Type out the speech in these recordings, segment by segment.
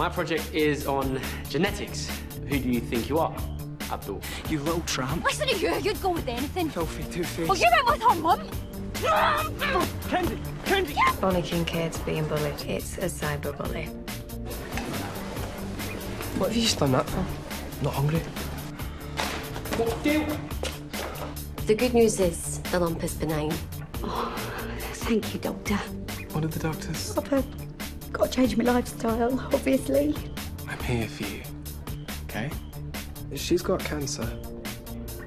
My project is on genetics. Who do you think you are, Abdul? You little tramp. Listen to you, you'd go with anything. Filthy two-faced. Oh, you went with her mum? Kenzie! Kenzie! Panicking kids being bullied. It's a cyberbully. What have you just done that for? Not hungry? What deal? The good news is the lump is benign. Oh, thank you, Doctor. What did the doctors? I've got to change my lifestyle, obviously. I'm here for you. Okay? She's got cancer.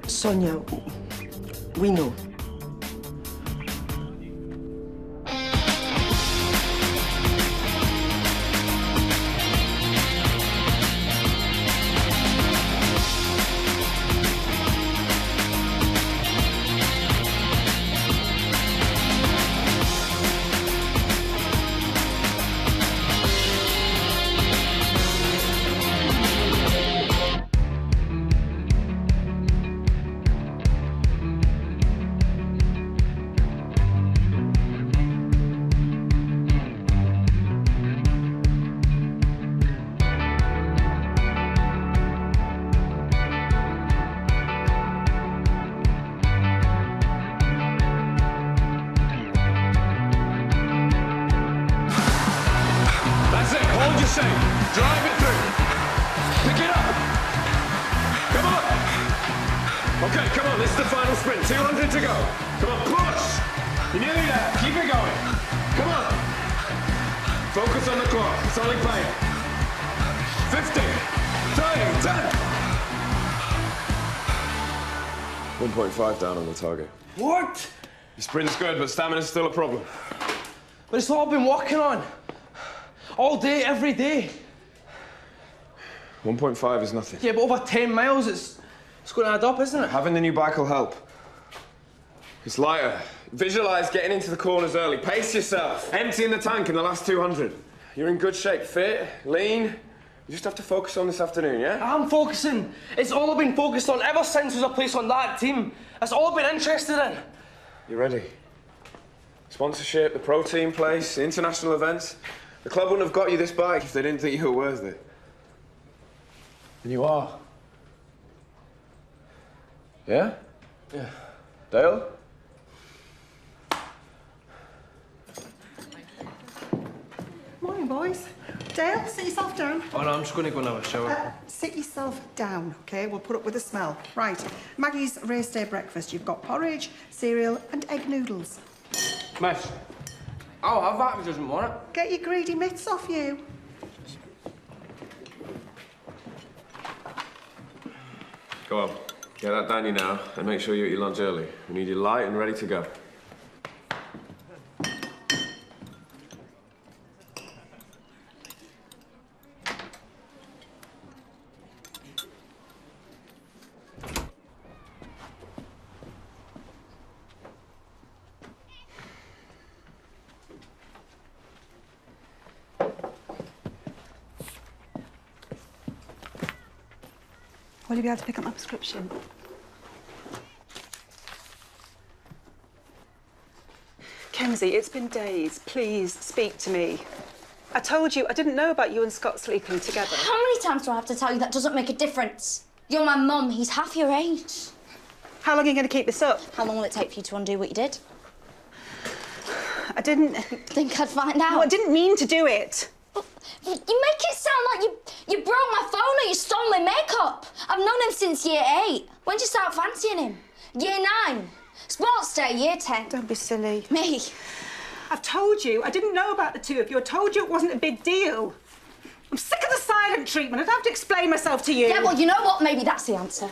Sonia, we know. Drive it through. Pick it up. Come on. Okay, come on. This is the final sprint. 200 to go. Come on, push. You're nearly there. Keep it going. Come on. Focus on the clock. It's only playing. 50. 30. 10. 1.5 down on the target. What? Your sprint's good, but stamina's still a problem. But it's what I've been working on. All day, every day. 1.5 is nothing. Yeah, but over 10 miles, it's going to add up, isn't it? Having the new bike will help. It's lighter. Visualize getting into the corners early. Pace yourself. Emptying the tank in the last 200. You're in good shape. Fit, lean. You just have to focus on this afternoon, yeah? I'm focusing. It's all I've been focused on ever since there was a place on that team. That's all I've been interested in. You ready? Sponsorship, the pro team place, the international events. The club wouldn't have got you this bike if they didn't think you were worth it. And you are. Yeah? Yeah. Dale? Morning, boys. Dale, sit yourself down. Oh, no, I'm just going to go and have a shower. Sit yourself down, OK? We'll put up with the smell. Right. Maggie's race day breakfast. You've got porridge, cereal and egg noodles. Miss, I'll have that if he doesn't want it. Get your greedy mitts off you. Go on. Get that down you now and make sure you eat your lunch early. We need you light and ready to go. Will you be able to pick up my prescription? Kenzie, it's been days. Please, speak to me. I told you I didn't know about you and Scott sleeping together. How many times do I have to tell you that doesn't make a difference? You're my mum, he's half your age. How long are you going to keep this up? How long will it take for you to undo what you did? I didn't... Think I'd find out? No, I didn't mean to do it. You make it sound like you broke my phone or you stole my makeup. I've known him since year 8. When did you start fancying him? Year 9. Sports day, year 10. Don't be silly. Me. I've told you I didn't know about the two of you. I told you it wasn't a big deal. I'm sick of the silent treatment. I'd have to explain myself to you. Yeah, well, you know what? Maybe that's the answer.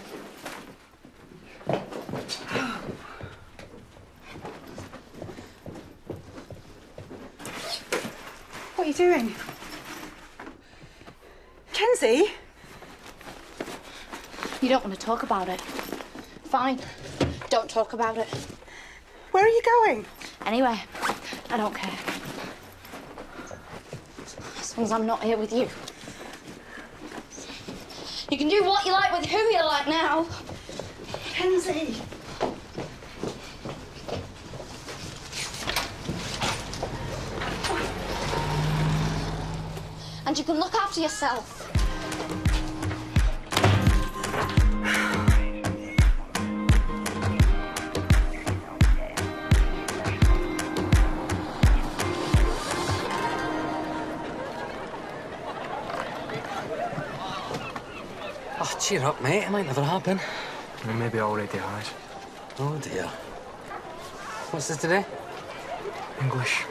What are you doing? Kenzie? You don't want to talk about it. Fine. Don't talk about it. Where are you going? Anyway, I don't care. As long as I'm not here with you. You can do what you like with who you like now. Kenzie! And and you can look after yourself. Oh, cheer up, mate. It might never happen. Maybe already has. Oh, dear. What's this today? English.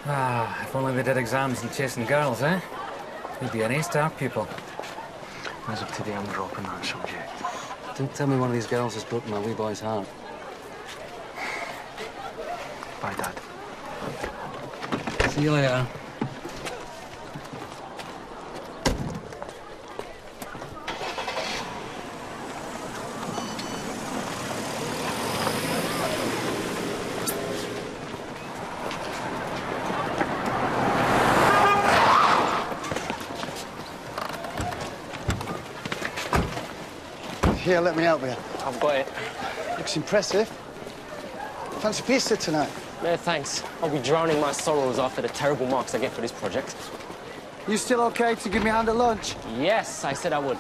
Ah, if only they did exams and chasing girls, eh? You'd be an A-star pupil. As of today, I'm dropping that subject. Don't tell me one of these girls has broken my wee boy's heart. Bye, Dad. See you later. Here, let me help you. I've got it. Looks impressive. Fancy pizza tonight? No, thanks. I'll be drowning my sorrows after the terrible marks I get for this project. You still okay to give me a hand at lunch? Yes, I said I would.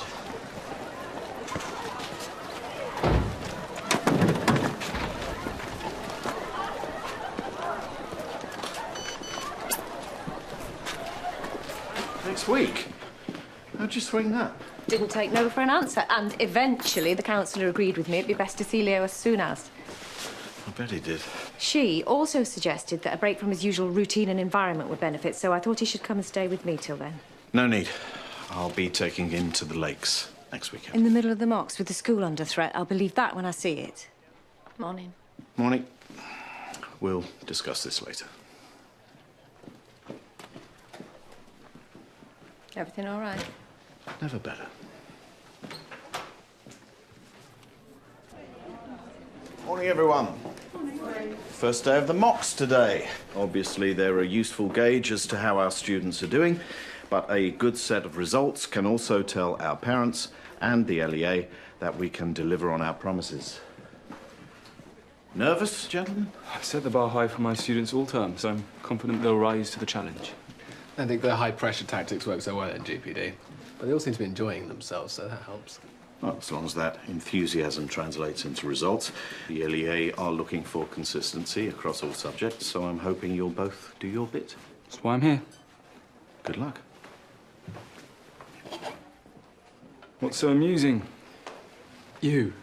Next week? How'd you swing that? Didn't take no for an answer, and eventually the councillor agreed with me it'd be best to see Leo as soon as. I bet he did. She also suggested that a break from his usual routine and environment would benefit, so I thought he should come and stay with me till then. No need. I'll be taking him to the lakes next weekend. In the middle of the mocks with the school under threat, I'll believe that when I see it. Morning. Morning. We'll discuss this later. Everything all right? Never better. Morning, everyone. First day of the mocks today. Obviously, they're a useful gauge as to how our students are doing, but a good set of results can also tell our parents and the LEA that we can deliver on our promises. Nervous, gentlemen? I've set the bar high for my students all term, so I'm confident they'll rise to the challenge. I think their high-pressure tactics work so well at GPD. But they all seem to be enjoying themselves, so that helps. Well, as long as that enthusiasm translates into results. The LEA are looking for consistency across all subjects, so I'm hoping you'll both do your bit. That's why I'm here. Good luck. What's so amusing? You?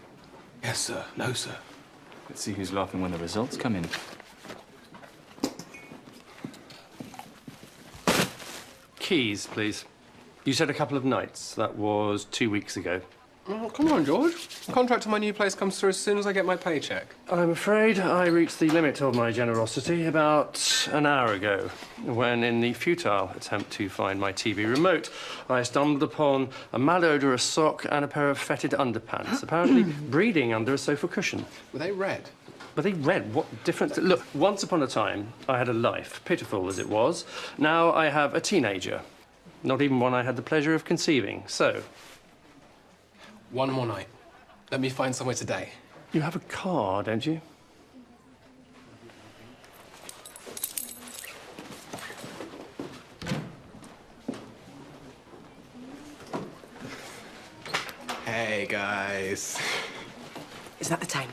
Yes, sir. No, sir. Let's see who's laughing when the results come in. Keys, please. You said a couple of nights. That was 2 weeks ago. Oh, come on, George. The contract to my new place comes through as soon as I get my paycheck. I'm afraid I reached the limit of my generosity about an hour ago, when in the futile attempt to find my TV remote, I stumbled upon a malodorous sock and a pair of fetid underpants, apparently breeding under a sofa cushion. Were they red? Were they red? What difference? Look, once upon a time, I had a life, pitiful as it was. Now I have a teenager. Not even one I had the pleasure of conceiving. So, one more night. Let me find somewhere today. you have a car, don't you? Hey, guys. Is that the time?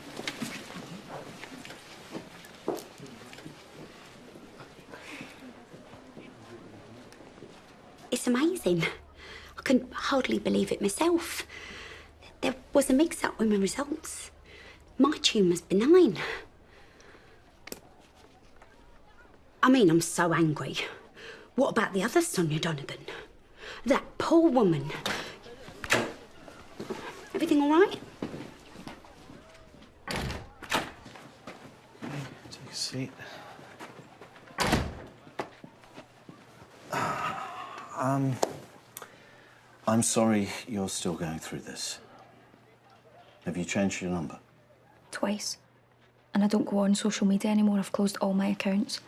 It's amazing. I can hardly believe it myself. There was a mix-up with my results. My tumour's benign. I mean, I'm so angry. What about the other Sonia Donegan? That poor woman. Everything all right? Take a seat. I'm sorry you're still going through this. Have you changed your number? Twice. And I don't go on social media anymore. I've closed all my accounts.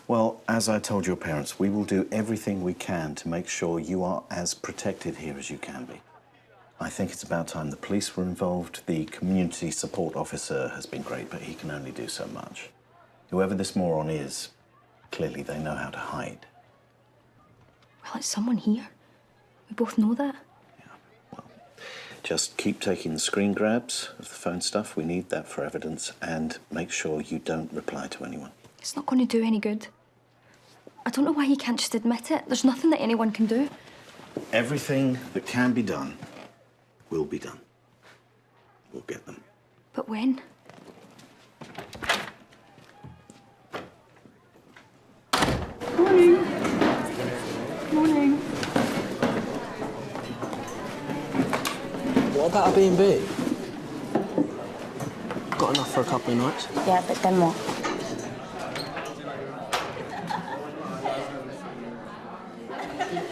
Well, as I told your parents, we will do everything we can to make sure you are as protected here as you can be. I think it's about time the police were involved. The community support officer has been great, but he can only do so much. Whoever this moron is, clearly they know how to hide. Well, it's someone here. We both know that. Just keep taking the screen grabs of the phone stuff. We need that for evidence. And make sure you don't reply to anyone. It's not going to do any good. I don't know why he can't just admit it. There's nothing that anyone can do. Everything that can be done will be done. We'll get them. But when? Morning. Morning. What about a B&B? Got enough for a couple of nights? Yeah, but then what?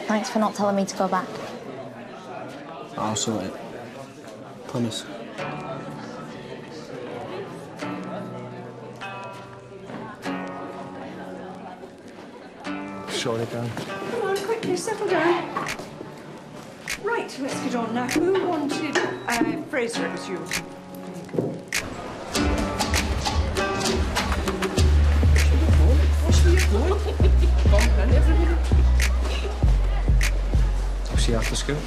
Thanks for not telling me to go back. I'll sort it. Promise. Surely down. Come on, quickly, settle down. Right, let's get on now. Who wanted Fraser? It was you. I'll see you after school.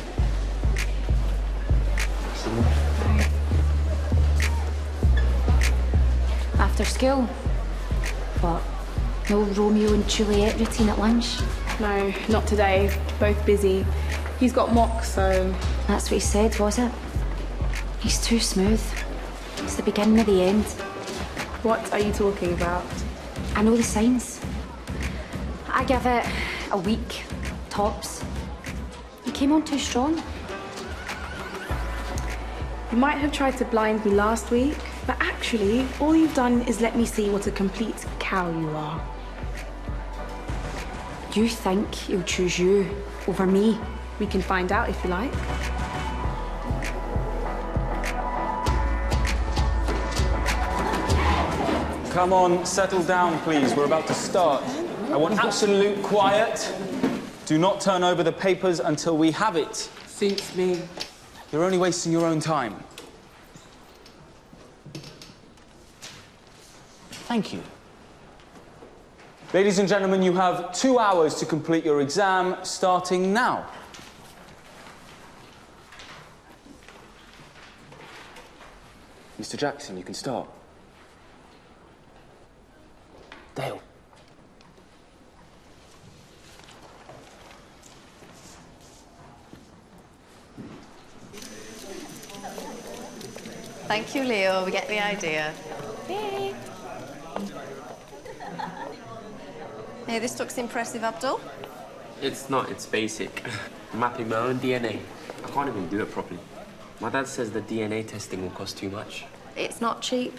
After school? What? No Romeo and Juliet routine at lunch? No, not today. Both busy. He's got mock, so... That's what he said, was it? He's too smooth. It's the beginning of the end. What are you talking about? I know the signs. I give it a week, tops. You came on too strong. You might have tried to blind me last week, but actually, all you've done is let me see what a complete cow you are. You think he'll choose you over me? We can find out if you like. Come on, settle down, please. We're about to start. I want absolute quiet. Do not turn over the papers until we have it. Suits me. You're only wasting your own time. Thank you. Ladies and gentlemen, you have 2 hours to complete your exam, starting now. Mr. Jackson, you can start. Dale. Thank you, Leo. We get the idea. Hey. Hey, this looks impressive, Abdul. It's not, it's basic. Mapping my own DNA. I can't even do it properly. My dad says the DNA testing will cost too much. It's not cheap.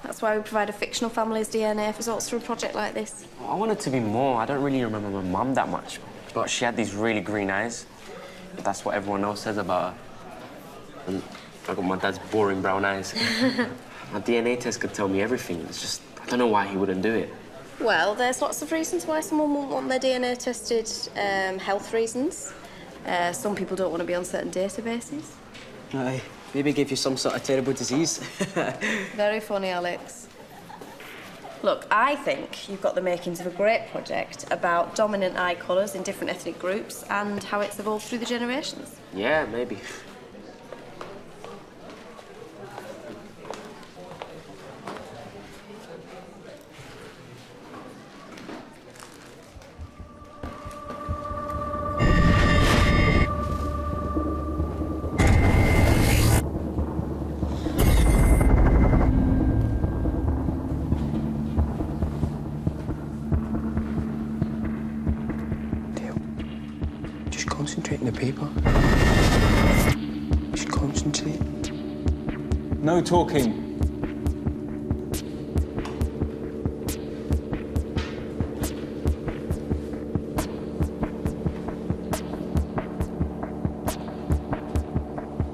That's why we provide a fictional family's DNA results for a project like this. I want it to be more. I don't really remember my mum that much, but she had these really green eyes. That's what everyone else says about her. And I got my dad's boring brown eyes. My DNA test could tell me everything. It's just, I don't know why he wouldn't do it. Well, there's lots of reasons why someone won't want their DNA tested. Health reasons. Some people don't want to be on certain databases. Aye, maybe give you some sort of terrible disease. Very funny, Alex. Look, I think you've got the makings of a great project about dominant eye colours in different ethnic groups and how it's evolved through the generations. Yeah, maybe. Concentrate on the paper. You should concentrate. No talking.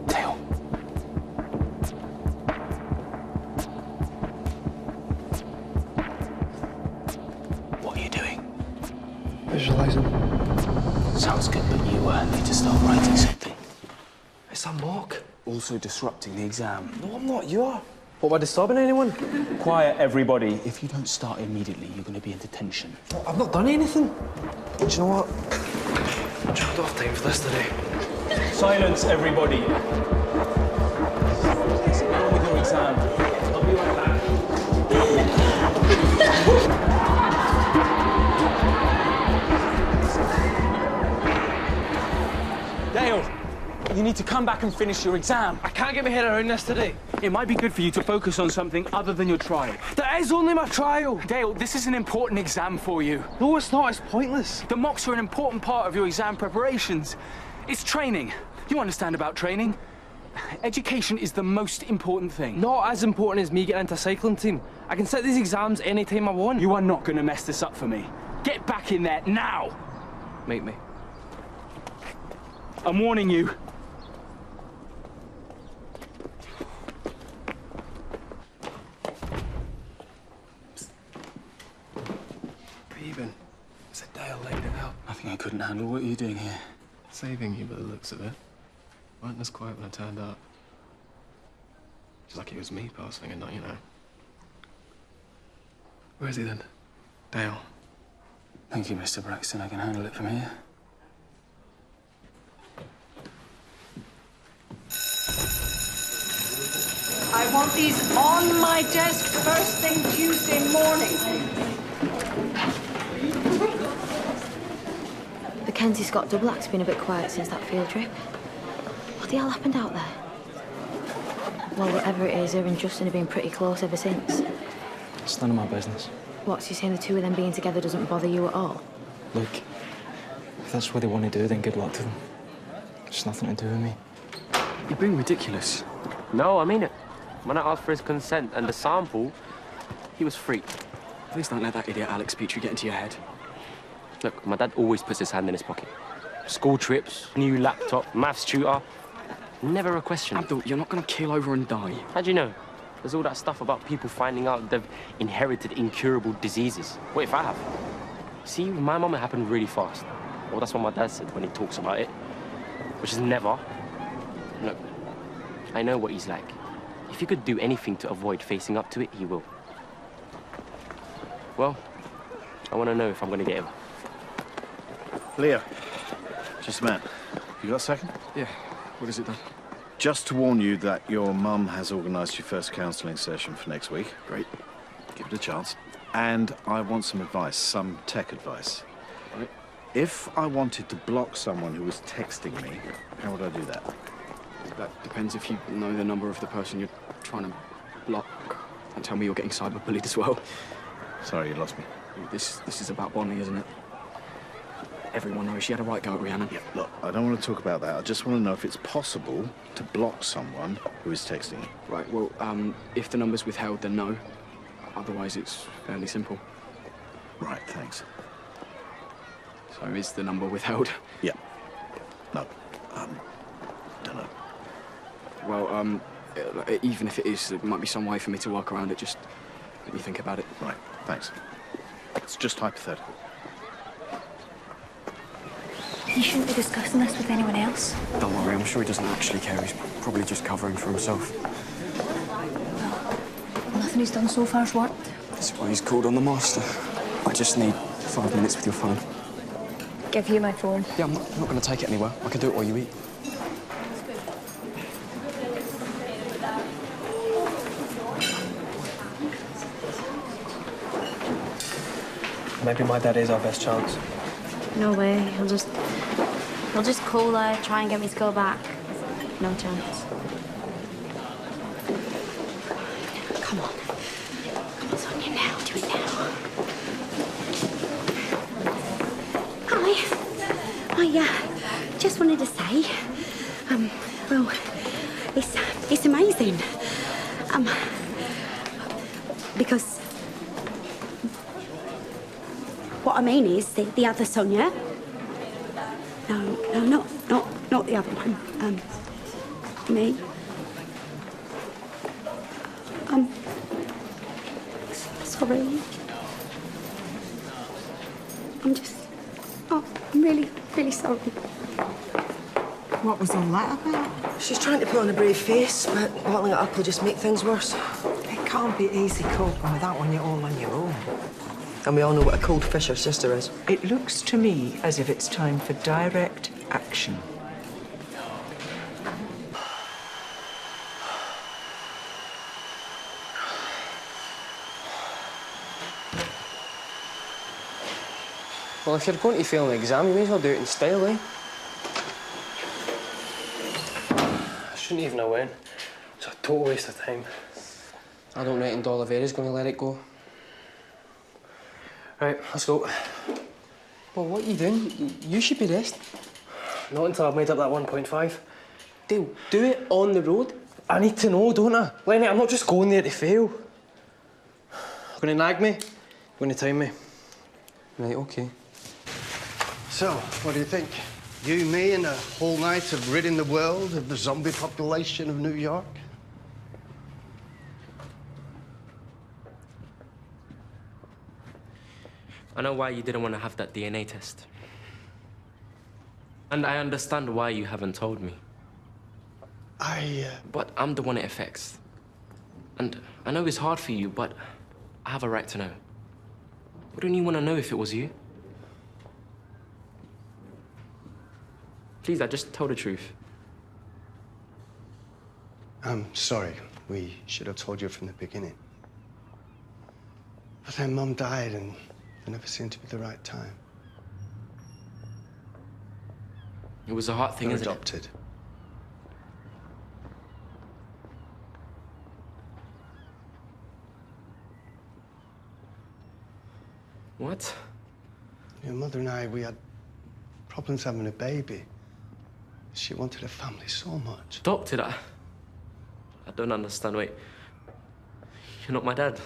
Dale. What are you doing? Visualizing. Sounds good, but you need to start writing something. It's a mock. Also disrupting the exam. No, I'm not. You are. What, am I disturbing anyone? Quiet, everybody. If you don't start immediately, you're going to be in detention. I've not done anything. Do you know what? much. I don't have time for this today. Silence, everybody. Sit down with your exam. I'll be right back. Dale, you need to come back and finish your exam. I can't get my head around this today. It might be good for you to focus on something other than your trial. That is only my trial. Dale, this is an important exam for you. No, it's not. It's pointless. The mocks are an important part of your exam preparations. It's training. You understand about training? Education is the most important thing. Not as important as me getting into a cycling team. I can sit these exams anytime I want. You are not going to mess this up for me. Get back in there now. Make me. I'm warning you. Even. Is it Dale laid it out? I think I couldn't handle what you're doing here. Saving you by the looks of it. Weren't as quiet when I turned up. Just like it was me passing a night, you know. Where is he then? Dale. Thank you, Mr. Braxton. I can handle it from here. I want these on my desk first thing Tuesday morning. Kenzie's got double act's been a bit quiet since that field trip. What the hell happened out there? Well, whatever it is, her and Justin have been pretty close ever since. It's none of my business. What's you saying the two of them being together doesn't bother you at all? Look, if that's what they want to do, then good luck to them. It's nothing to do with me. You're being ridiculous. No, I mean it. When I asked for his consent and the sample, he was freaked. Please don't let that idiot Alex Petrie get into your head. Look, my dad always puts his hand in his pocket. School trips, new laptop, maths tutor. Never a question. Abdul, you're not going to keel over and die. How do you know? There's all that stuff about people finding out they've inherited incurable diseases. What if I have? See, with my mum, it happened really fast. Well, that's what my dad said when he talks about it. Which is never. Look, I know what he's like. If he could do anything to avoid facing up to it, he will. Well, I want to know if I'm going to get him. Leo, just a minute. You got a second? Yeah. What is it then? Just to warn you that your mum has organised your first counselling session for next week. Great. Give it a chance. And I want some advice, some tech advice. Right. If I wanted to block someone who was texting me, how would I do that? That depends if you know the number of the person you're trying to block. And tell me you're getting cyberbullied as well. Sorry, you lost me. This is about Bonnie, isn't it? Everyone knows she had a right go at Rhiannon. Yeah, look, I don't want to talk about that. I just want to know if it's possible to block someone who is texting you. Right, well, if the number's withheld, then no. Otherwise, it's fairly simple. Right, thanks. So is the number withheld? Yeah. No. Don't know. Well, even if it is, there might be some way for me to work around it. Just let me think about it. Right, thanks. It's just hypothetical. You shouldn't be discussing this with anyone else. Don't worry, I'm sure he doesn't actually care. He's probably just covering for himself. Nothing he's done so far's worked. That's why he's called on the master. I just need 5 minutes with your phone. Give you my phone. Yeah, I'm not going to take it anywhere. I can do it while you eat. Maybe my dad is our best chance. No way. He'll just call her, try and get me to go back. No chance. Come on. Come on, Sonia, now. Do it now. Hi. I just wanted to say, well, it's amazing. Because what I mean is the other Sonia. No, not the other one. Me. Sorry. I'm really, really sorry. What was all that about? She's trying to put on a brave face, but bottling it up will just make things worse. It can't be easy coping with that when you're all on your own. And we all know what a cold fish her sister is. It looks to me as if it's time for direct action. Well, if you're going to fail an exam, you may as well do it in style, eh? I shouldn't even have went. It's a total waste of time. I don't reckon Doliveri's going to let it go. Right, let's go. Well, what are you doing? You should be resting. Not until I've made up that 1.5. Dale, do it on the road. I need to know, don't I? Lenny, I'm not just going there to fail. Going to nag me? Going to time me? Right, OK. So, what do you think? You, me, and a whole night of ridding the world of the zombie population of New York? I know why you didn't want to have that DNA test. And I understand why you haven't told me. But I'm the one it affects. And I know it's hard for you, but I have a right to know. Wouldn't you want to know if it was you? Please, I just tell the truth. I'm sorry. We should have told you from the beginning. But then Mum died, and it never seemed to be the right time. It was a hard thing, You're isn't it? adopted. What? Your mother and I, we had problems having a baby. She wanted a family so much. Adopted? I don't understand. Wait. You're not my dad?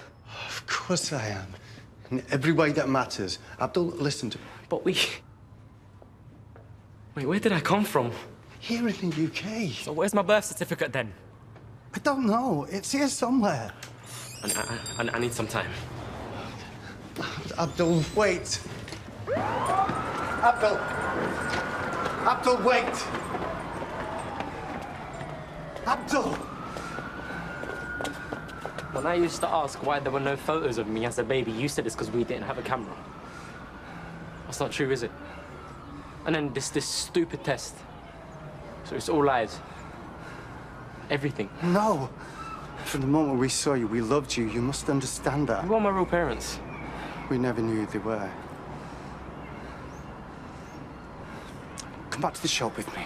Of course I am. In every way that matters. Abdul, listen to me. But we... Wait, where did I come from? Here in the UK. So where's my birth certificate then? I don't know. It's here somewhere. I need some time. Abdul, wait. Abdul! Abdul, wait! Abdul! When I used to ask why there were no photos of me as a baby, you said it's because we didn't have a camera. That's not true, is it? And then this stupid test. So it's all lies. Everything. No. From the moment we saw you, we loved you. You must understand that. Who are my real parents? We never knew who they were. Come back to the shop with me.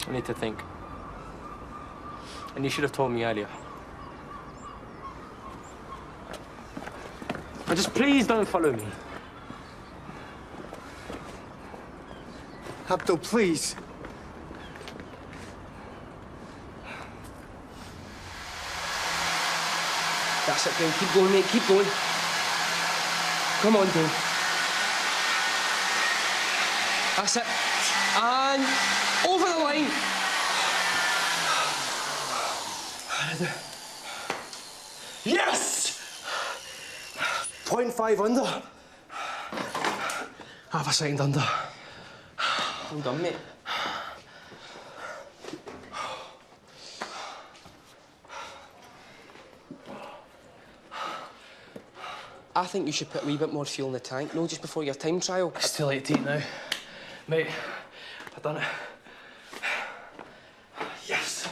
I need to think. And you should have told me earlier. But just please don't follow me. Abdul, please. That's it, Dale. Keep going, mate. Keep going. Come on, Dale. That's it. And over the line. Yes! 0.5 under. Half a second under. I'm done, mate. I think you should put a wee bit more fuel in the tank, no, just before your time trial. It's too late to eat now. Mate, I've done it. Yes!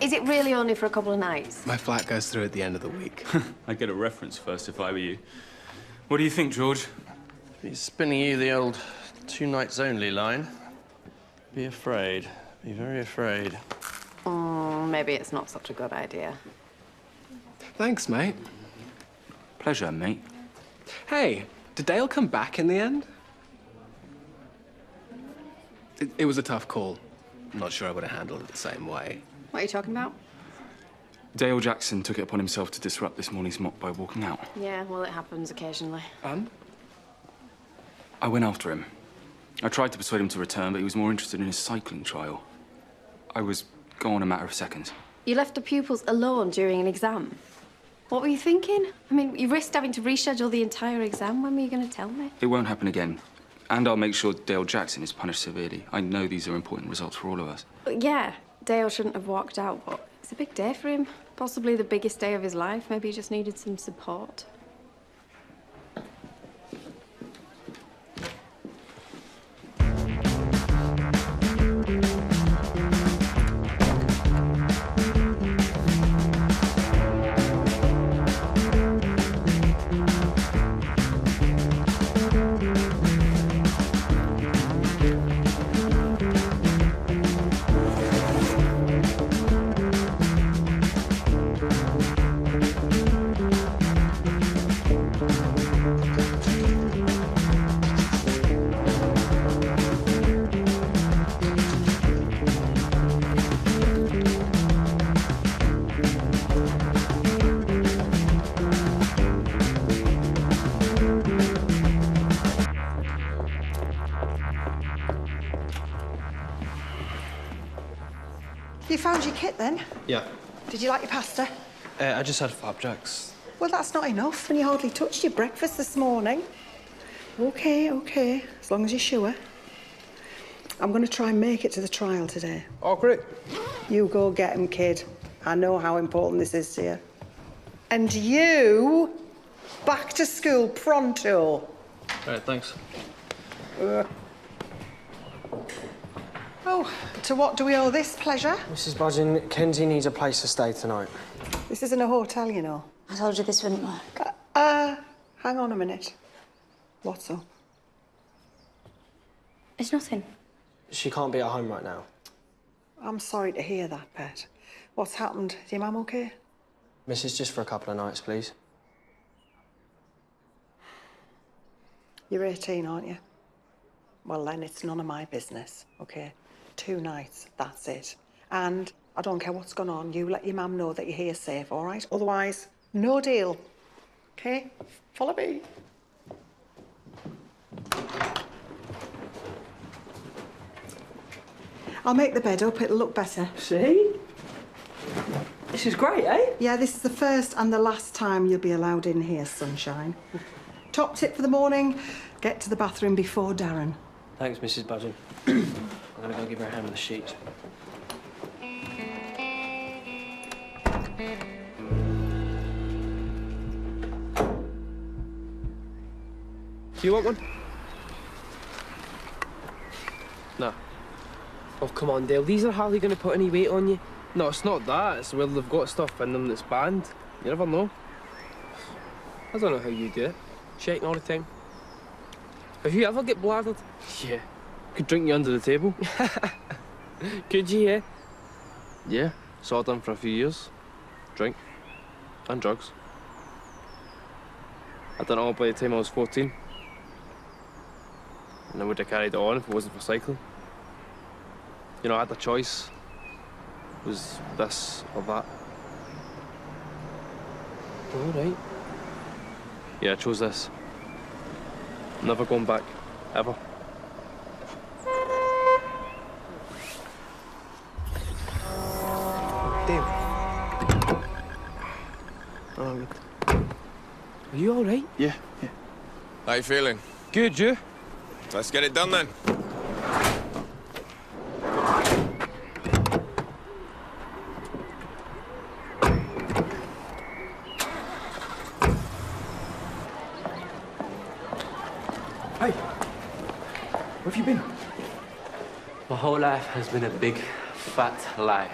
Is it really only for a couple of nights? My flat goes through at the end of the week. I'd get a reference first if I were you. What do you think, George? He's spinning you the old 2 nights only line. Be afraid. Be very afraid. Maybe it's not such a good idea. Thanks, mate. Pleasure, mate. Hey, did Dale come back in the end? It was a tough call. I'm not sure I would have handled it the same way. What are you talking about? Dale Jackson took it upon himself to disrupt this morning's mock by walking out. Yeah, well, it happens occasionally. And? I went after him. I tried to persuade him to return, but he was more interested in his cycling trial. I was gone in a matter of seconds. You left the pupils alone during an exam? What were you thinking? I mean, you risked having to reschedule the entire exam. When were you going to tell me? It won't happen again. And I'll make sure Dale Jackson is punished severely. I know these are important results for all of us. Yeah, Dale shouldn't have walked out, but it's a big day for him. Possibly the biggest day of his life. Maybe he just needed some support. You found your kit then? Yeah. Did you like your pasta? I just had flapjacks. Well, that's not enough, and you hardly touched your breakfast this morning. OK, OK, as long as you're sure. I'm going to try and make it to the trial today. Oh, great. You go get him, kid. I know how important this is to you. And you, back to school pronto. Right, thanks. Oh, to what do we owe this pleasure? Mrs. Budgeon, Kenzie needs a place to stay tonight. This isn't a hotel, you know. I told you this wouldn't work. Hang on a minute. What's up? It's nothing. She can't be at home right now. I'm sorry to hear that, Pet. What's happened? Is your mum okay? Mrs., just for a couple of nights, please. You're 18, aren't you? Well, then it's none of my business, OK? 2 nights, that's it. And I don't care what's gone on, you let your mum know that you're here safe, all right? Otherwise, no deal. OK? Follow me. I'll make the bed up, it'll look better. See? This is great, eh? Yeah, this is the first and the last time you'll be allowed in here, sunshine. Top tip for the morning, get to the bathroom before Darren. Thanks, Mrs. Budgeon. I'm gonna go give her a hand with the sheets. Do you want one? No. Oh, come on, Dale. These are hardly going to put any weight on you. No, it's not that. It's where they've got stuff in them that's banned. You never know. I don't know how you do it. Checking all the time. Have you ever get bladdered? Yeah. Could drink you under the table. Could you, yeah? Yeah, saw it done for a few years. Drink. And drugs. I done it all by the time I was 14. And I would have carried it on if it wasn't for cycling. You know, I had a choice. It was this or that. All right. Yeah, I chose this. Never going back. Ever. Dale. Oh, good. Are you all right? Yeah. How you feeling? Good, you? Let's get it done then. Hey, where have you been? My whole life has been a big, fat lie.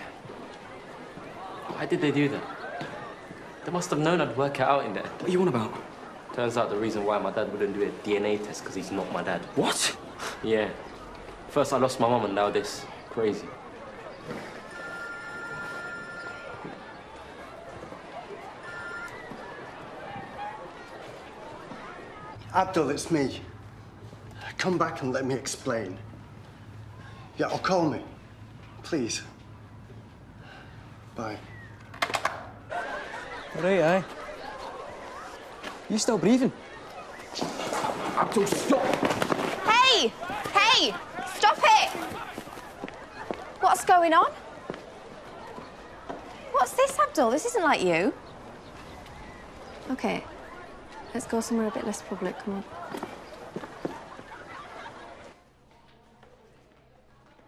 Why did they do that? They must have known I'd work it out in there. What are you on about? Turns out the reason why my dad wouldn't do a DNA test because he's not my dad. What? Yeah. First I lost my mum and now this. Crazy. Abdul, it's me. Come back and let me explain. Yeah, or call me. Please. Bye. All right, aye. You still breathing? Abdul, stop! Hey! Hey! Stop it! What's going on? What's this, Abdul? This isn't like you. OK. Let's go somewhere a bit less public, come on.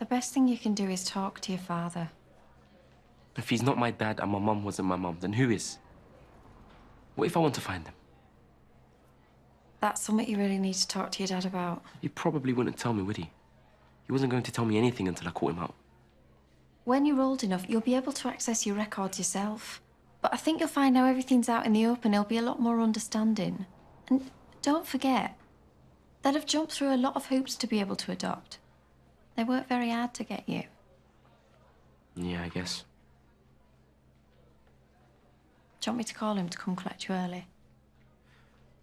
The best thing you can do is talk to your father. If he's not my dad and my mum wasn't my mum, then who is? What if I want to find him? That's something you really need to talk to your dad about. He probably wouldn't tell me, would he? He wasn't going to tell me anything until I caught him out. When you're old enough, you'll be able to access your records yourself. But I think you'll find now everything's out in the open, he'll be a lot more understanding. And don't forget, they'd have jumped through a lot of hoops to be able to adopt. They worked very hard to get you. Yeah, I guess. Do you want me to call him to come collect you early?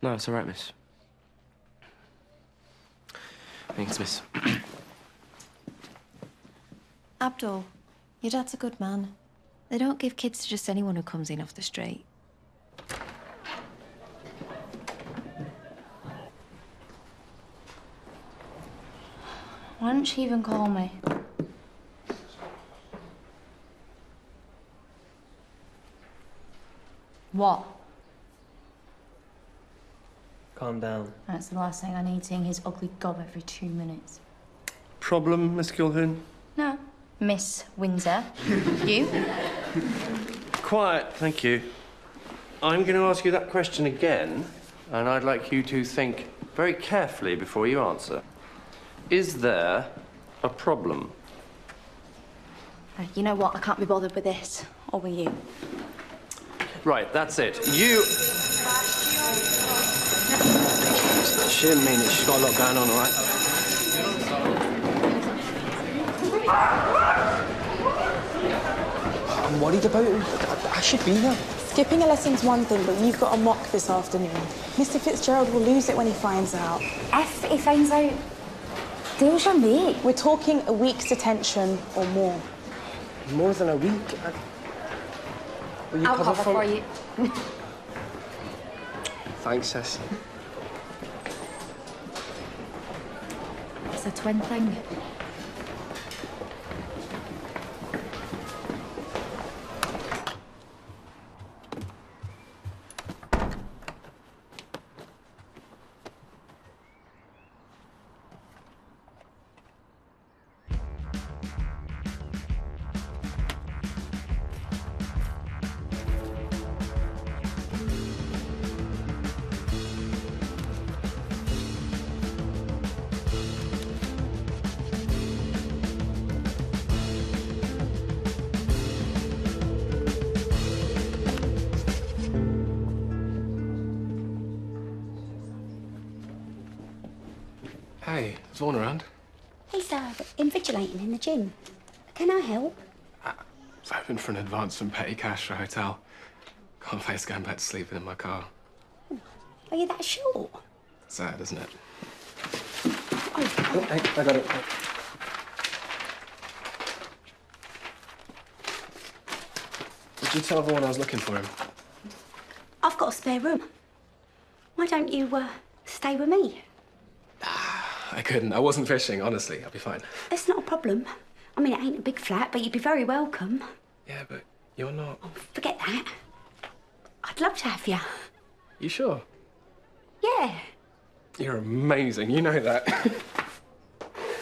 No, it's all right, miss. Thanks, miss. Abdul, your dad's a good man. They don't give kids to just anyone who comes in off the street. Why don't she even call me? What? Calm down. That's the last thing I need, seeing his ugly gob every 2 minutes. Problem, Miss Gilhoun? No. Miss Windsor. You? Quiet, thank you. I'm going to ask you that question again, and I'd like you to think very carefully before you answer. Is there a problem? You know what? I can't be bothered with this. Or with you. Right, that's it. You... She didn't mean it. She's got a lot going on, all right? I'm worried about him. I should be there. Skipping a lesson's one thing, but you've got a mock this afternoon. Mr. Fitzgerald will lose it when he finds out. If he finds out, deals on me. We're talking a week's detention or more. More than a week? Will you I'll cover for me? you. Thanks, sis. It's a twin thing. Hey, is Vaughan around? He's invigilating in the gym. Can I help? I was hoping for an advance from petty cash for a hotel. Can't face going back to sleeping in my car. Are you that short? Sad, isn't it? Oh, hey, I got it. Did you tell Vaughan I was looking for him? I've got a spare room. Why don't you stay with me? I couldn't. I wasn't fishing, honestly. I'll be fine. It's not a problem. I mean, it ain't a big flat, but you'd be very welcome. Yeah, but you're not... Oh, forget that. I'd love to have you. You sure? Yeah. You're amazing. You know that.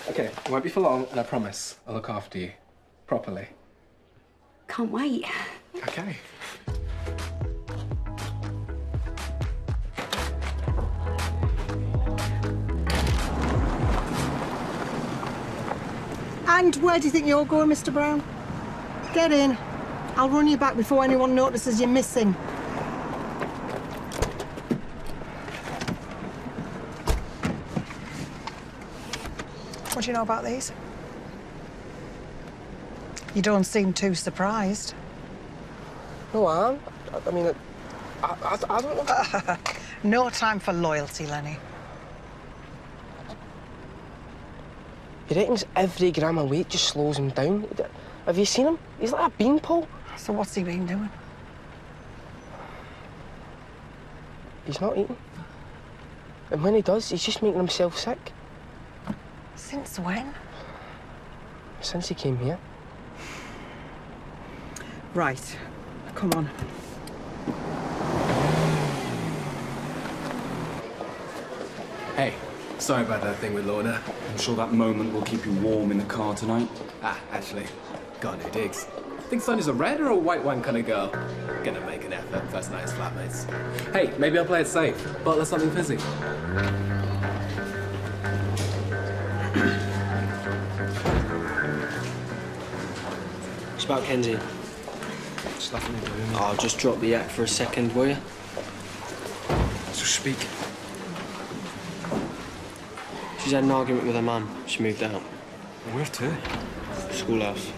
OK, it won't be for long, and I promise I'll look after you. Properly. Can't wait. OK. And where do you think you're going, Mr. Brown? Get in. I'll run you back before anyone notices you're missing. What do you know about these? You don't seem too surprised. No, I mean, I don't know. No time for loyalty, Lenny. He reckons every gram of weight just slows him down. Have you seen him? He's like a beanpole. So what's he been doing? He's not eating. And when he does, he's just making himself sick. Since when? Since he came here. Right. Come on. Hey, sorry about that thing with Lorna. I'm sure that moment will keep you warm in the car tonight. Ah, actually, got no digs. Think Sonny's a red or a white one kind of girl? Gonna make an effort, first night as flatmates. Hey, maybe I'll play it safe. Bottle of something fizzy. It's about Kenzie. Just nothing to do with me. Oh, just drop the act for a second, will you? So speak. She's had an argument with her mum. She moved out. Where to? Schoolhouse.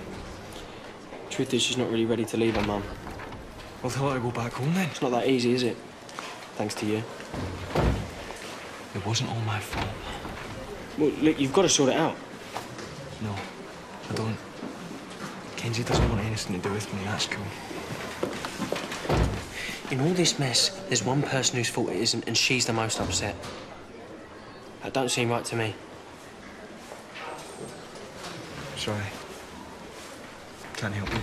Truth is, she's not really ready to leave her mum. Well, tell her to go back home then. It's not that easy, is it? Thanks to you. It wasn't all my fault. Well, look, you've got to sort it out. No, I don't. Kenzie doesn't want anything to do with me, that's cool. In all this mess, there's one person whose fault it isn't, and she's the most upset. That don't seem right to me. Sorry. Can't help you.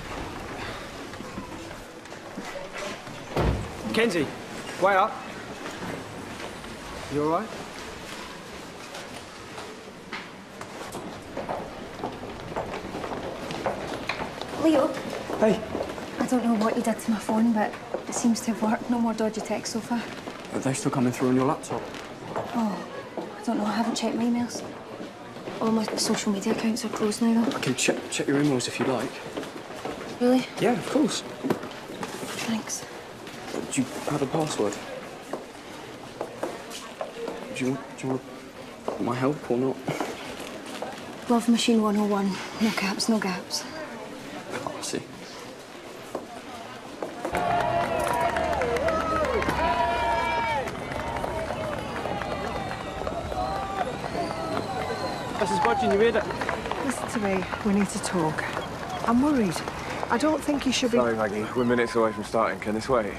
Kenzie, wait up. You all right? Leo. Hey. I don't know what you did to my phone, but it seems to have worked. No more dodgy texts so far. Are they still coming through on your laptop? Oh, I don't know. I haven't checked my emails. All my social media accounts are closed now, though. I can check your emails if you like. Really? Yeah, of course. Thanks. Do you have a password? Do you want my help or not? Love Machine 101. No caps, no gaps. Oh, I see. Mrs. Bodgin, you made it. Listen to me. We need to talk. I'm worried. I don't think you should be... Sorry, Maggie. We're minutes away from starting. Can this wait?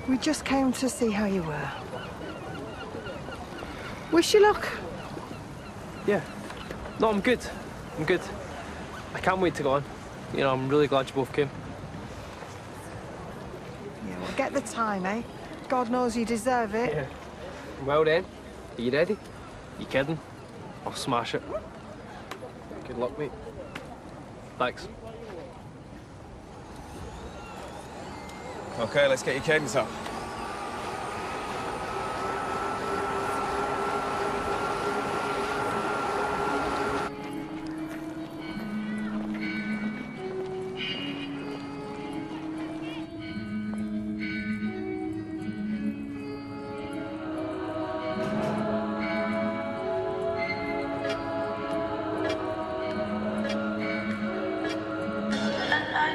We just came to see how you were. Wish you luck. Yeah. No, I'm good. I'm good. I can't wait to go on. You know, I'm really glad you both came. Yeah, well, get the time, eh? God knows you deserve it. Yeah. Well then, are you ready? You kidding? I'll smash it. Good luck, mate. Thanks. Okay, let's get your cadence up.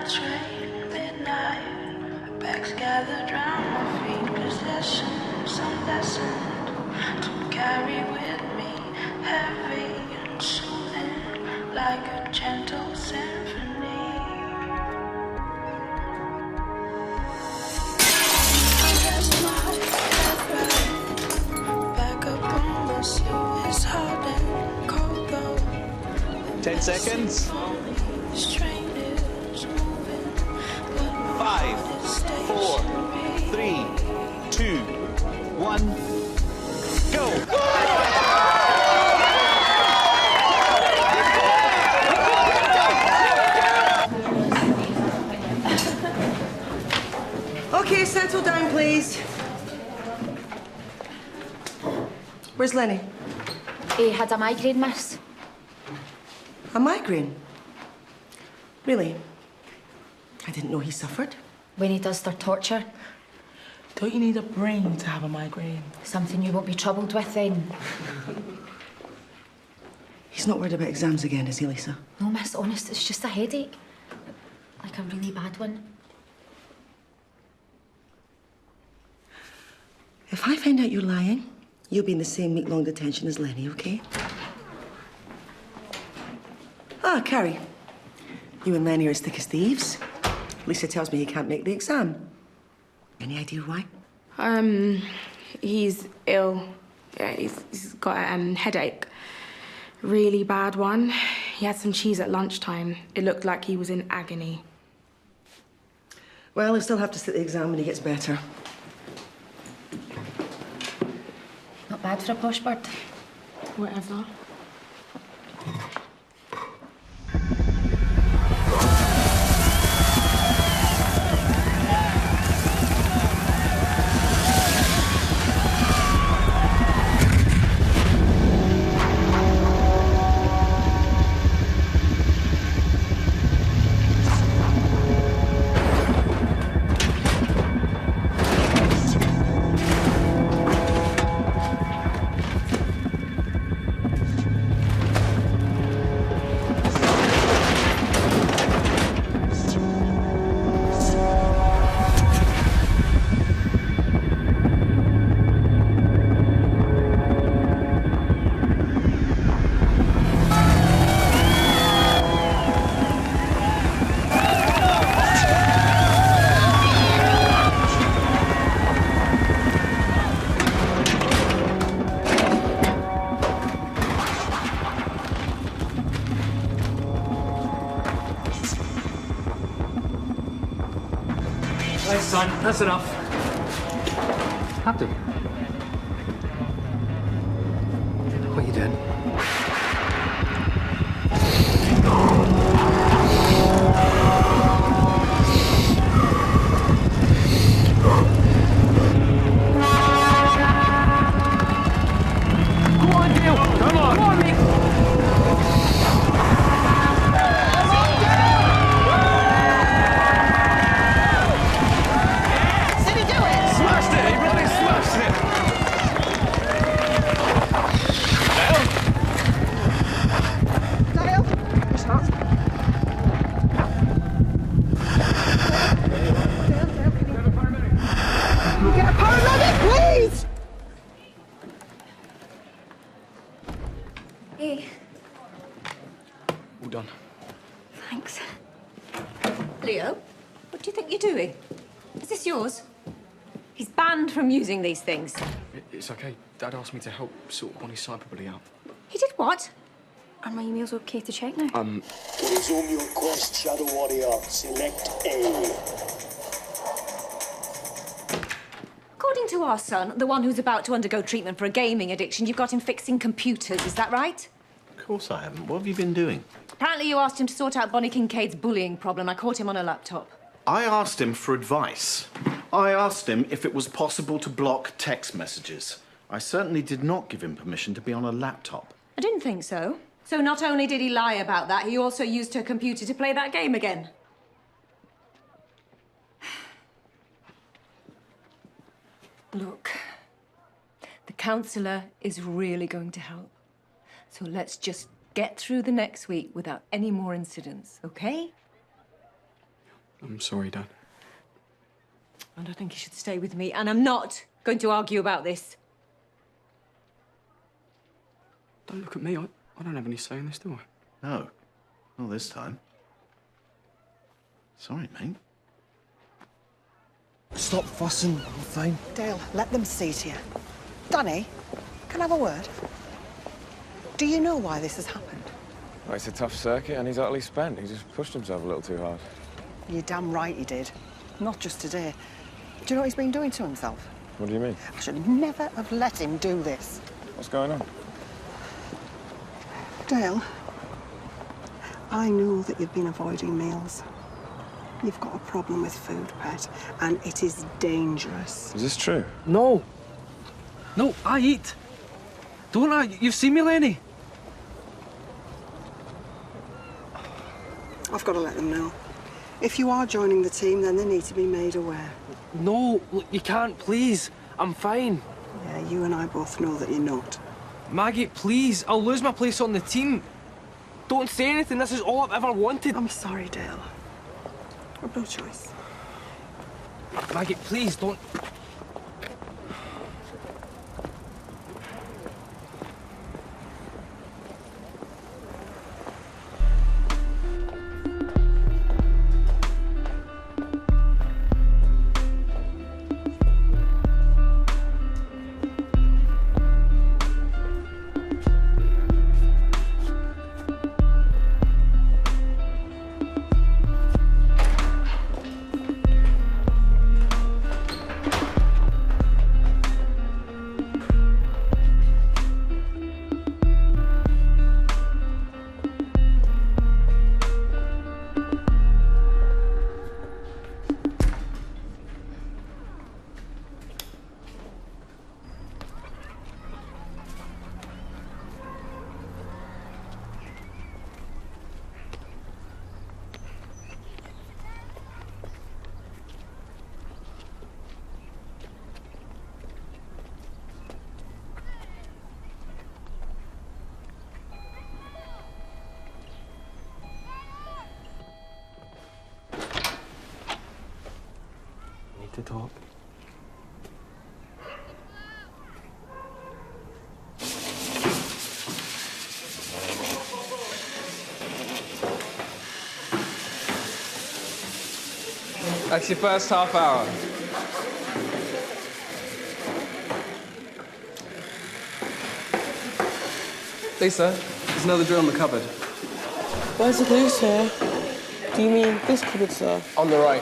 Train, midnight, bags gathered round my feet, possessions undestined to carry with me, heavy and soothing, like a gentle symphony. That's my deathbed, back up on my seat, it's hot and cold though. 10 seconds. Strange. 5, 4, 3, 2, 1, go! Okay, settle down, please. Where's Lenny? He had a migraine, miss. A migraine? Really? I didn't know he suffered. When he does their torture. Don't you need a brain to have a migraine? Something you won't be troubled with then. He's not worried about exams again, is he, Lisa? No, miss, honest, it's just a headache. Like a really bad one. If I find out you're lying, you'll be in the same week-long detention as Lenny, okay? Ah, Carrie. You and Lenny are as thick as thieves. Lisa tells me he can't make the exam. Any idea why? He's ill. Yeah, he's got a headache. Really bad one. He had some cheese at lunchtime. It looked like he was in agony. Well, he'll still have to sit the exam when he gets better. bad for a posh bird. Whatever. Thanks, son. That's enough. Abdul. What are you doing? Come on, Abdul. Come on. Come on, mate. Hey. All done. Thanks. Leo, what do you think you're doing? Is this yours? He's banned from using these things. It's okay. Dad asked me to help sort Bonnie's cyberbully out. He did what? Are my emails okay to check now? To resume your quest, Shadow Warrior, select A. According to our son, the one who's about to undergo treatment for a gaming addiction, you've got him fixing computers, is that right? Of course I haven't. What have you been doing? Apparently you asked him to sort out Bonnie Kincaid's bullying problem. I caught him on a laptop. I asked him for advice. I asked him if it was possible to block text messages. I certainly did not give him permission to be on a laptop. I didn't think so. So not only did he lie about that, he also used her computer to play that game again. Look, the counsellor is really going to help. So let's just get through the next week without any more incidents, okay? I'm sorry, Dad. And I think you should stay with me, and I'm not going to argue about this. Don't look at me. I don't have any say in this, do I? No. Not this time. Sorry, mate. Stop fussing. I'm fine. Dale, let them see to you. Danny, can I have a word? Do you know why this has happened? Well, it's a tough circuit and he's utterly spent. He just pushed himself a little too hard. You're damn right he did. Not just today. Do you know what he's been doing to himself? What do you mean? I should never have let him do this. What's going on? Dale, I know that you've been avoiding meals. You've got a problem with food, pet, and it is dangerous. Is this true? No. No, I eat. Don't I? You've seen me, Lenny. I've got to let them know. If you are joining the team, then they need to be made aware. No, look, you can't, please. I'm fine. Yeah, you and I both know that you're not. Maggie, please, I'll lose my place on the team. Don't say anything, this is all I've ever wanted. I'm sorry, Dale. I've no choice. Maggie, please, don't... to talk. That's your first half hour. Lisa, there's another drill in the cupboard. Where's the glue, sir? Do you mean this cupboard, sir? On the right.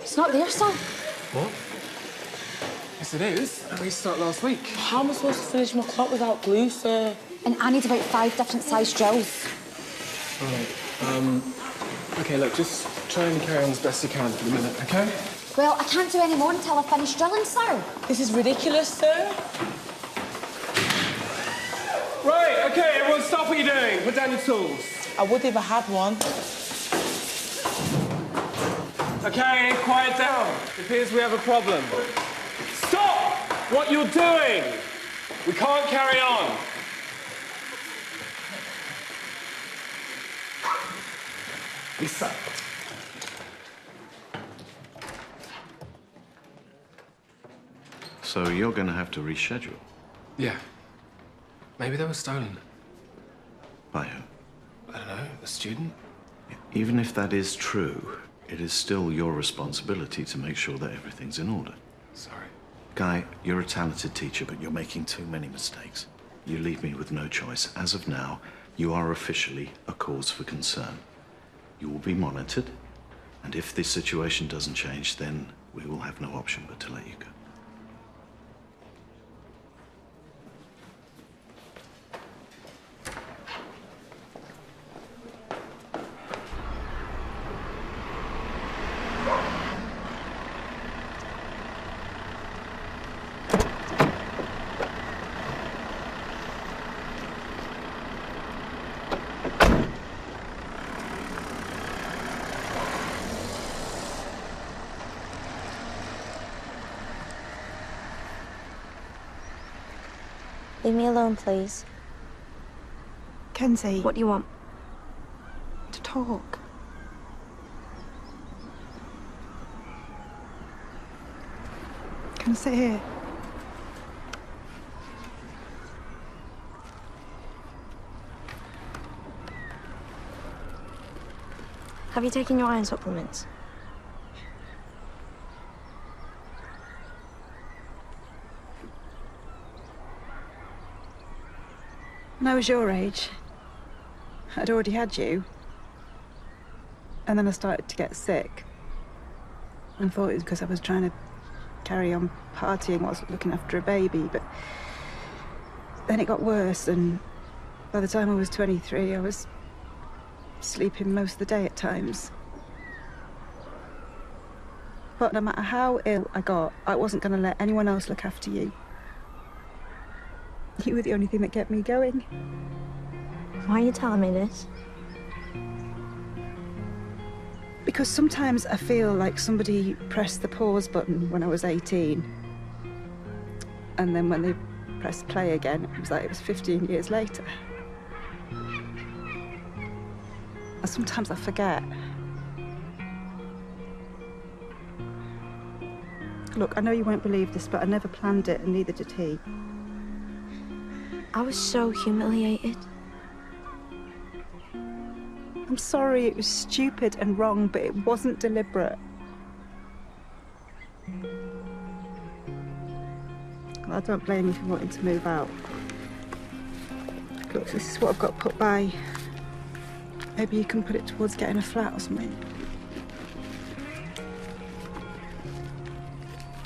It's not there, sir. What? Yes, it is. We started last week. How am I supposed to finish my clock without glue, sir? And I need about 5 different size drills. All right. Okay, look, just try and carry on as best you can for the minute, okay? Well, I can't do any more until I finish drilling, sir. This is ridiculous, sir. Right, okay, everyone stop what you're doing. Put down your tools. I would if I had one. Okay, quiet down. It appears we have a problem. Stop what you're doing! We can't carry on. Lisa. So you're going to have to reschedule. Yeah. Maybe they were stolen. By who? I don't know, a student? Even if that is true, it is still your responsibility to make sure that everything's in order. Sorry. Guy, you're a talented teacher, but you're making too many mistakes. You leave me with no choice. As of now, you are officially a cause for concern. You will be monitored, and if this situation doesn't change, then we will have no option but to let you go. Leave me alone, please. Kenzie. What do you want? To talk. Can I sit here? Have you taken your iron supplements? When I was your age, I'd already had you. And then I started to get sick. And thought it was because I was trying to carry on partying whilst looking after a baby, but then it got worse, and by the time I was 23, I was sleeping most of the day at times. But no matter how ill I got, I wasn't going to let anyone else look after you. You were the only thing that kept me going. Why are you telling me this? Because sometimes I feel like somebody pressed the pause button when I was 18. And then when they pressed play again, it was like it was 15 years later. And sometimes I forget. Look, I know you won't believe this, but I never planned it, and neither did he. I was so humiliated. I'm sorry, it was stupid and wrong, but it wasn't deliberate. Well, I don't blame you for wanting to move out. Look, this is what I've got put by. Maybe you can put it towards getting a flat or something.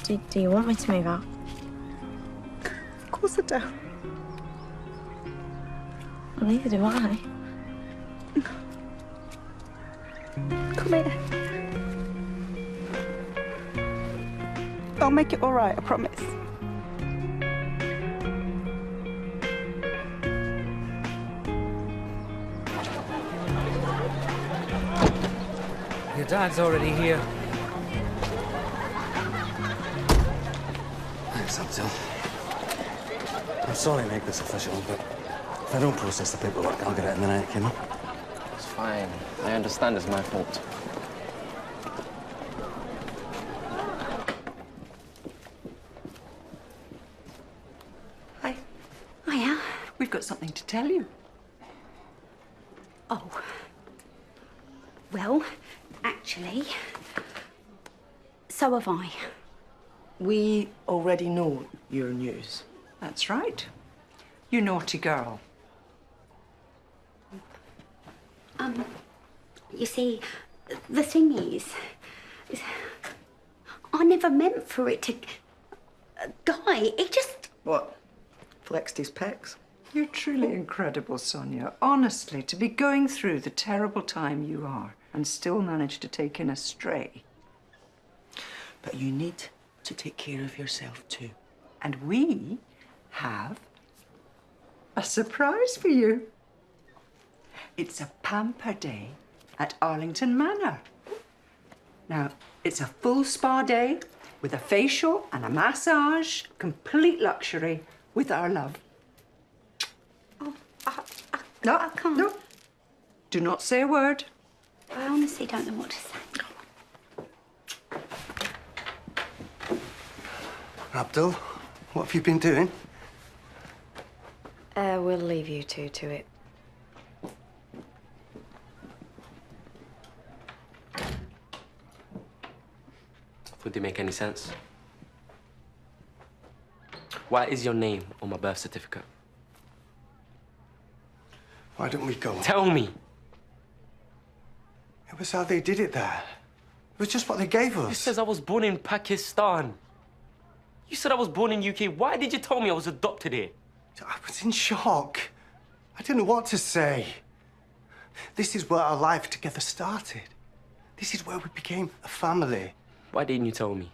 Do you want me to move out? Of course I don't. Well, neither do I. Come here. I'll make it all right, I promise. Your dad's already here. Thanks, Abdul. I'm sorry to make this official, but if I don't process the paperwork, I'll get it in the neck, you know? It's fine. I understand it's my fault. tell you. Oh. Well, actually, so have I. We already know your news. That's right. You naughty girl. You see, the thing is I never meant for it to... Guy, he just... What? Flexed his pecs? You're truly incredible, Sonia. Honestly, to be going through the terrible time you are and still manage to take in a stray. But you need to take care of yourself too. And we have a surprise for you. It's a pamper day at Arlington Manor. Now, it's a full spa day with a facial and a massage, complete luxury with our love. No, I can't. No. Do not say a word. I honestly don't know what to say. Abdul, what have you been doing? We'll leave you two to it. Would it make any sense? Why is your name on my birth certificate? Why don't we go? Tell me! It was how they did it there. It was just what they gave us. It says I was born in Pakistan. You said I was born in UK. Why did you tell me I was adopted here? I was in shock. I didn't know what to say. This is where our life together started. This is where we became a family. Why didn't you tell me?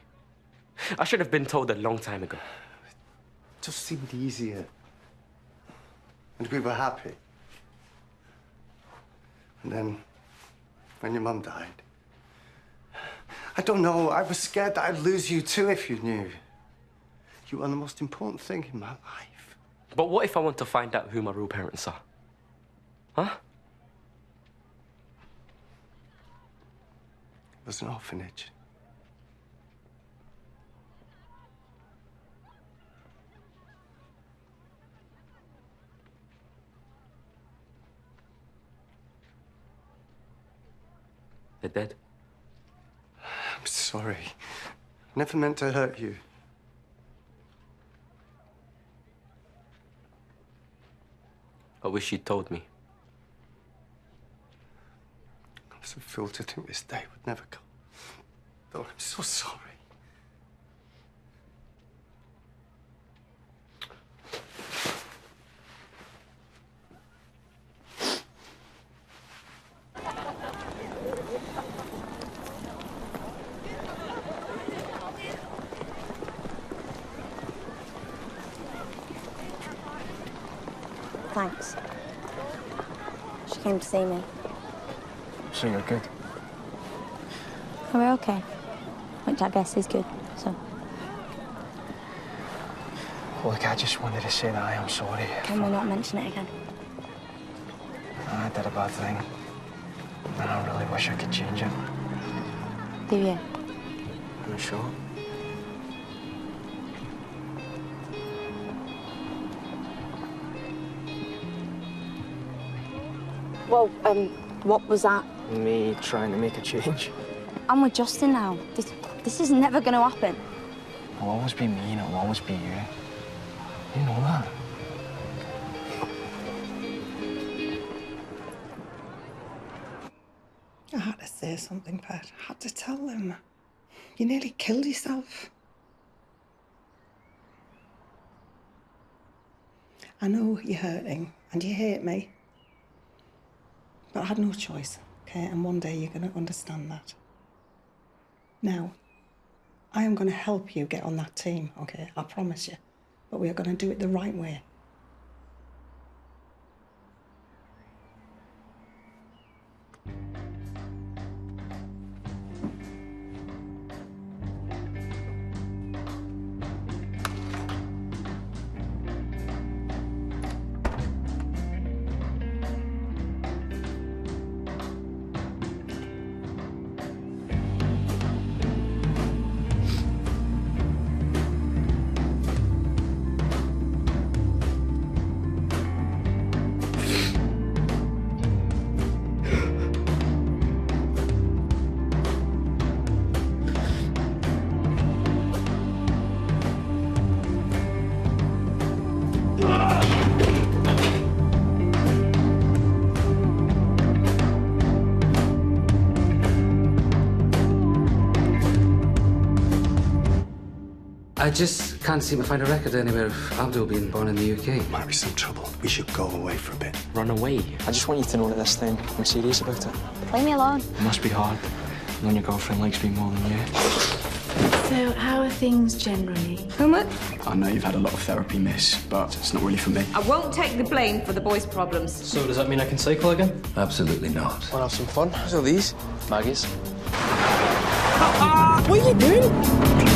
I should have been told a long time ago. It just seemed easier. And we were happy. And then, when your mum died, I don't know, I was scared that I'd lose you too if you knew. You were the most important thing in my life. But what if I want to find out who my real parents are? Huh? It was an orphanage. They're dead. I'm sorry. Never meant to hurt you. I wish you'd told me. I was a fool to think this day would never come. Oh, I'm so sorry. Thanks. She came to see me. So you're good? Oh, we're okay. Which I guess is good, so. Look, I just wanted to say that I am sorry. Can we not mention it again? I did a bad thing. And I really wish I could change it. Do you? I'm sure. Well, what was that? Me trying to make a change. I'm with Justin now. This is never going to happen. It'll always be me and it'll always be you. You know that. I had to say something, Pat. I had to tell them. You nearly killed yourself. I know you're hurting and you hate me. But I had no choice, okay? And one day you're going to understand that. Now, I am going to help you get on that team, okay? I promise you. But we are going to do it the right way. I just can't seem to find a record anywhere of Abdul being born in the UK. Might be some trouble. We should go away for a bit. Run away? I just want you to know that this time, I'm serious about it. Leave me alone. It must be hard knowing your girlfriend likes me more than you. So, how are things generally? How much? I know you've had a lot of therapy, miss, but it's not really for me. I won't take the blame for the boys' problems. So does that mean I can cycle again? Absolutely not. Want to have some fun? What's all these? Maggies. What are you doing?